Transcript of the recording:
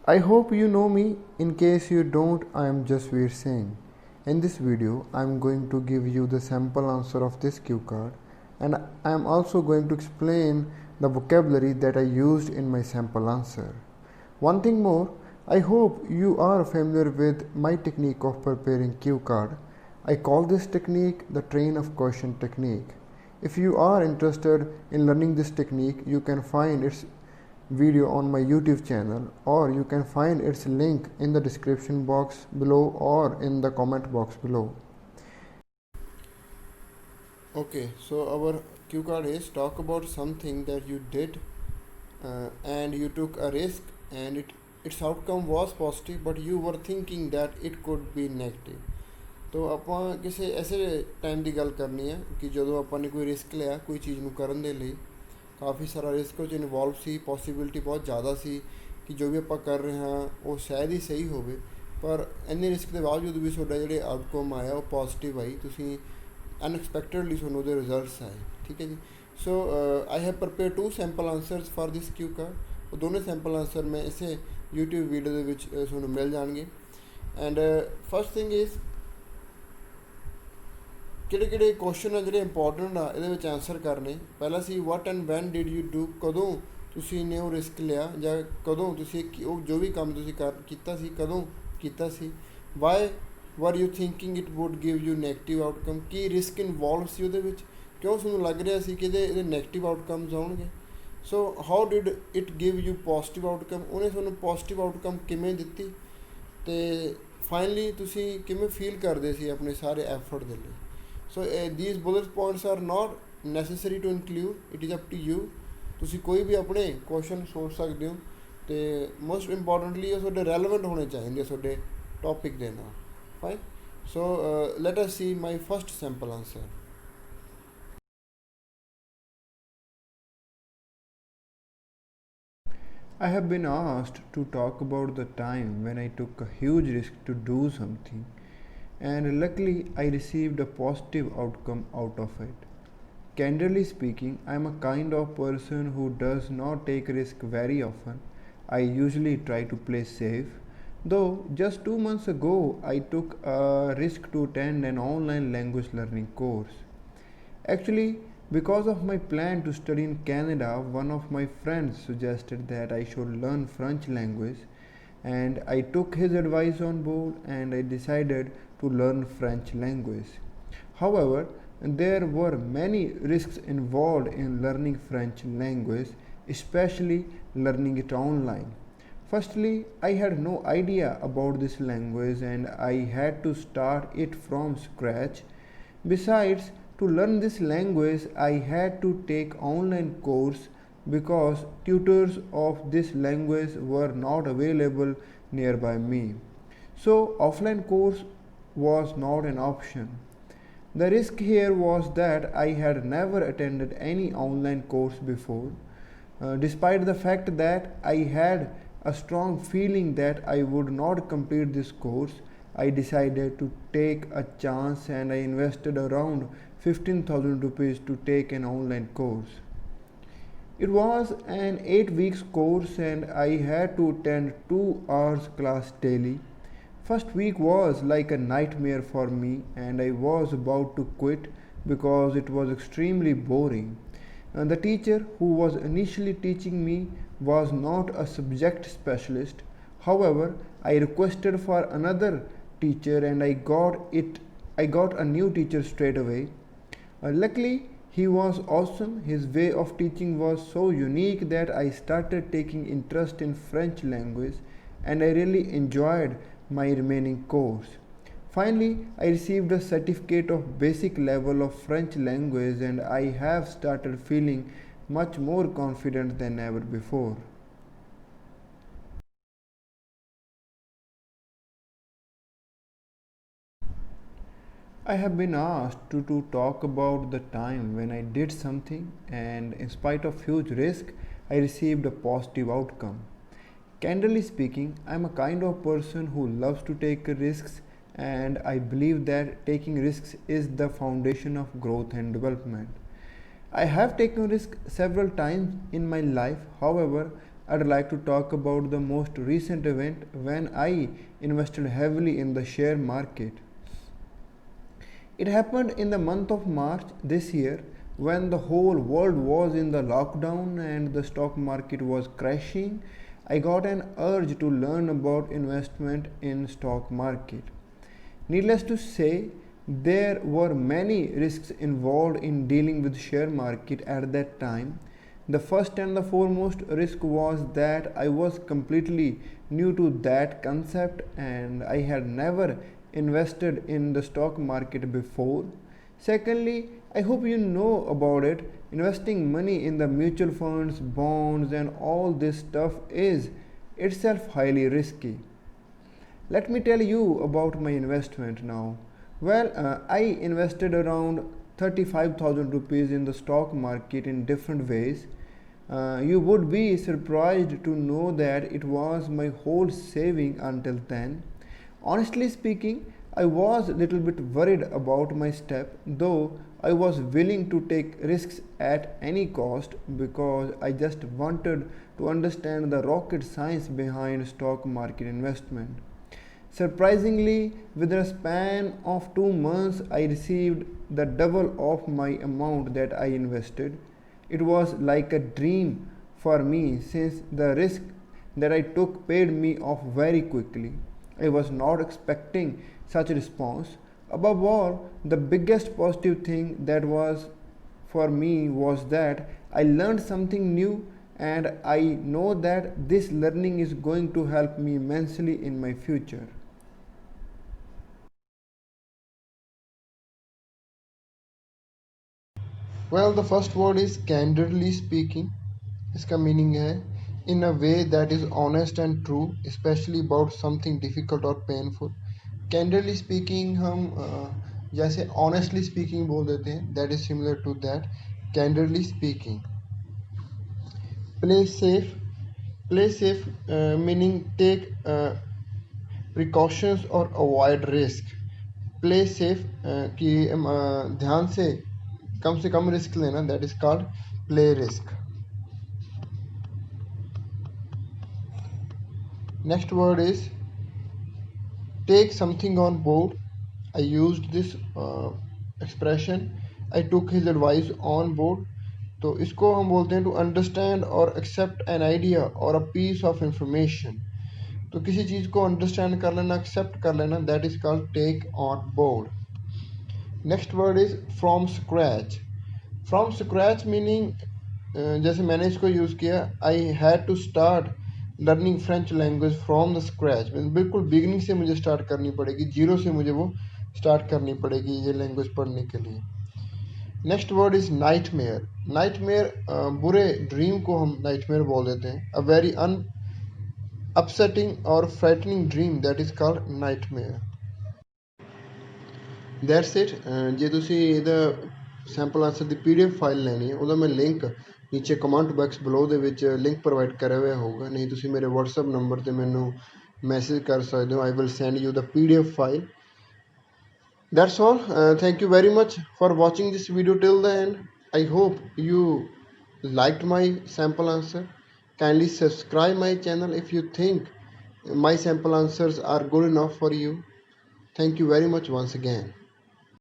I hope you know me. In case you don't, I am just Veer Singh. In this video, I am going to give you the sample answer of this cue card, and I am also going to explain the vocabulary that I used in my sample answer. One thing more, I hope you are familiar with my technique of preparing cue card. I call this technique the train of question technique. If you are interested in learning this technique, you can find its video on my YouTube channel, or you can find its link in the description box below or in the comment box below. Okay, so our cue card is talk about something that you did and you took a risk, and its outcome was positive, but you were thinking that it could be negative. तो ਆਪਾਂ ਕਿਸੇ ਐਸੇ time ਦੀ ਗੱਲ ਕਰਨੀ ਹੈ ਕਿ ਜਦੋਂ ਆਪਾਂ ਨੇ ਕੋਈ ਰਿਸਕ ਲਿਆ ਕੋਈ ਚੀਜ਼ ਨੂੰ ਕਰਨ ਦੇ ਲਈ, ਕਾਫੀ ਸਾਰਾ ਰਿਸਕ ਉਹ 'ਚ ਇਨਵੋਲਵ ਸੀ, ਪੋਸੀਬਿਲਿਟੀ ਬਹੁਤ ਜ਼ਿਆਦਾ ਸੀ ਕਿ ਜੋ ਵੀ ਆਪਾਂ ਕਰ ਰਹੇ ਹਾਂ ਉਹ ਸ਼ਾਇਦ ਹੀ ਸਹੀ ਹੋਵੇ, ਪਰ ਇੰਨੇ ਰਿਸਕ ਦੇ ਬਾਵਜੂਦ ਵੀ ਤੁਹਾਡਾ ਜਿਹੜੇ ਆਊਟਕਮ ਆਇਆ ਉਹ ਪੋਜ਼ਿਟਿਵ ਆਈ, ਤੁਸੀਂ ਅਨਐਕਸਪੈਕਟਡਲੀ ਤੁਹਾਨੂੰ ਉਹਦੇ ਰਿਜ਼ਲਟਸ ਆਏ। ਠੀਕ ਹੈ ਜੀ। So I have prepare 2 sample answers for this Q card. ਉਹ ਦੋਨੇ ਸੈਂਪਲ ਆਨਸਰ ਮੈਂ ਇਸੇ YouTube ਵੀਡੀਓ ਦੇ ਵਿੱਚ ਤੁਹਾਨੂੰ ਮਿਲ ਜਾਣਗੇ। ਐਂਡ ਫਸਟ ਥਿੰਗ ਇਜ਼ ਕਿਹੜੇ ਕੁਐਸਚਨ ਆ ਜਿਹੜੇ ਇੰਪੋਰਟੈਂਟ ਆ ਇਹਦੇ ਵਿੱਚ ਆਨਸਰ ਕਰਨੇ। ਪਹਿਲਾ ਸੀ what and when did you do, ਕਦੋਂ ਤੁਸੀਂ ਨੇ ਉਹ ਰਿਸਕ ਲਿਆ ਜਾਂ ਕਦੋਂ ਤੁਸੀਂ ਉਹ ਜੋ ਵੀ ਕੰਮ ਤੁਸੀਂ ਕੀਤਾ ਸੀ ਕਦੋਂ ਕੀਤਾ ਸੀ। Why were you thinking it would give you negative outcome, ਕੀ ਰਿਸਕ ਇਨਵੋਲਵ ਸੀ ਉਹਦੇ ਵਿੱਚ, ਕਿਉਂ ਤੁਹਾਨੂੰ ਲੱਗ ਰਿਹਾ ਸੀ ਕਿ ਇਹਦੇ ਨੈਗੇਟਿਵ ਆਊਟਕਮਸ ਆਉਣਗੇ। So how did it give you positive outcome, ਉਹਨੇ ਤੁਹਾਨੂੰ ਪੋਜ਼ੀਟਿਵ ਆਊਟਕਮ ਕਿਵੇਂ ਦਿੱਤੀ, ਅਤੇ ਫਾਈਨਲੀ ਤੁਸੀਂ ਕਿਵੇਂ ਫੀਲ ਕਰਦੇ ਸੀ ਆਪਣੇ ਸਾਰੇ ਐਫਰਟ ਦੇ ਲਈ। ਸੋ these bullet points are not necessary to include, it is up to you। ਤੁਸੀਂ ਕੋਈ ਵੀ ਆਪਣੇ ਕੁਐਸਚਨ ਸੋਚ ਸਕਦੇ ਹੋ, ਅਤੇ ਮੋਸਟ ਇੰਪੋਰਟੈਂਟਲੀ ਉਹ ਤੁਹਾਡੇ ਰੈਲੇਵੈਂਟ ਹੋਣੇ ਚਾਹੀਦੇ ਤੁਹਾਡੇ ਟੋਪਿਕ ਦੇ ਨਾਲ। Fine. So let us C my first sample answer. I have been asked to talk about the time when I took a huge risk to do something, and luckily I received a positive outcome out of it. Candidly speaking, I am a kind of person who does not take risk very often. I usually try to play safe. Though just 2 months ago I took a risk to attend an online language learning course. Actually, because of my plan to study in Canada, one of my friends suggested that I should learn French language, and I took his advice on board and I decided to learn French language. However, there were many risks involved in learning French language, especially learning it online. Firstly, I had no idea about this language and I had to start it from scratch. Besides, to learn this language, I had to take online course because tutors of this language were not available nearby me. So offline course was not an option. The risk here was that I had never attended any online course before. Despite the fact that I had a strong feeling that I would not complete this course, I decided to take a chance and I invested around 15,000 rupees to take an online course. It was an 8 weeks course and I had to attend 2 hours class daily. First week was like a nightmare for me and I was about to quit because it was extremely boring. And the teacher who was initially teaching me was not a subject specialist. However, I requested for another teacher and I got a new teacher straight away. Luckily, he was awesome. His way of teaching was so unique that I started taking interest in French language and I really enjoyed my remaining course. Finally, I received a certificate of basic level of French language and I have started feeling much more confident than ever before. I have been asked to talk about the time when I did something and in spite of huge risk, I received a positive outcome. Candidly speaking, I am a kind of person who loves to take risks, and I believe that taking risks is the foundation of growth and development. I have taken risks several times in my life, however, I'd like to talk about the most recent event when I invested heavily in the share market. It happened in the month of March this year when the whole world was in the lockdown and the stock market was crashing. I got an urge to learn about investment in stock market. Needless to say, there were many risks involved in dealing with share market at that time. The first and the foremost risk was that I was completely new to that concept and I had never invested in the stock market before. Secondly, I hope you know about it. Investing money in the mutual funds, bonds, and all this stuff is itself highly risky. Let me tell you about my investment now. I invested around 35,000 rupees in the stock market in different ways. You would be surprised to know that it was my whole saving until then. Honestly speaking, I was a little bit worried about my step, though I was willing to take risks at any cost because I just wanted to understand the rocket science behind stock market investment. Surprisingly, within a span of 2 months, I received the double of my amount that I invested. It was like a dream for me since the risk that I took paid me off very quickly. I was not expecting such a response. Above all, the biggest positive thing that was for me was that I learned something new and I know that this learning is going to help me immensely in my future. Well, the first word is candidly speaking. इसका meaning है in a way that is honest and true, especially about something difficult or painful. Candidly speaking हम जैसे honestly speaking बोल देते हैं, that is similar to that. Candidly speaking. Play safe. Play safe meaning take precautions or avoid risk. Play safe कि ध्यान से कम risk लेना, that is called play risk. Next word is take something on board. I used this expression. I took his advice on board. तो इसको हम बोलते हैं टू अंडरस्टैंड और एक्सेप्ट एन आइडिया और अ पीस ऑफ इंफॉर्मेशन. तो किसी चीज़ को अंडरस्टैंड कर लेना, एक्सेप्ट कर लेना, that is called take on board. Next word is from scratch. From scratch meaning जैसे मैंने इसको यूज़ किया, I had to start learning French language from the scratch. बिल्कुल बिगनिंग से मुझे स्टार्ट करनी पड़ेगी, जीरो से मुझे वो स्टार्ट करनी पड़ेगी ये लैंग्वेज पढ़ने के लिए. Next word is nightmare. Nightmare बुरे ड्रीम को हम नाइट मेयर बोल देते हैं. अ वेरी अन अपसेटिंग और frightening dream, that is called nightmare. That's it. जे ਤੁਸੀਂ ਇਹਦਾ ਸੈਂਪਲ ਆਨਸਰ ਦੀ PDF ਫਾਈਲ ਲੈਣੀ ਹੈ, ਉਹਦਾ ਮੈਂ ਲਿੰਕ ਨੀਚੇ ਕਮੈਂਟ ਬਾਕਸ ਬਿਲੋ ਦੇ ਵਿੱਚ ਲਿੰਕ ਪ੍ਰੋਵਾਈਡ ਕਰਿਆ ਹੋਇਆ ਹੋਊਗਾ. ਨਹੀਂ ਤੁਸੀਂ ਮੇਰੇ WhatsApp ਨੰਬਰ ਤੇ ਮੈਨੂੰ ਮੈਸੇਜ ਕਰ ਸਕਦੇ ਹੋ. I will send you the PDF file. That's all. Thank you very much for watching this video till the end. I hope you liked my sample answer. Kindly subscribe my channel if you think my sample answers are good enough for you. Thank you very much once again.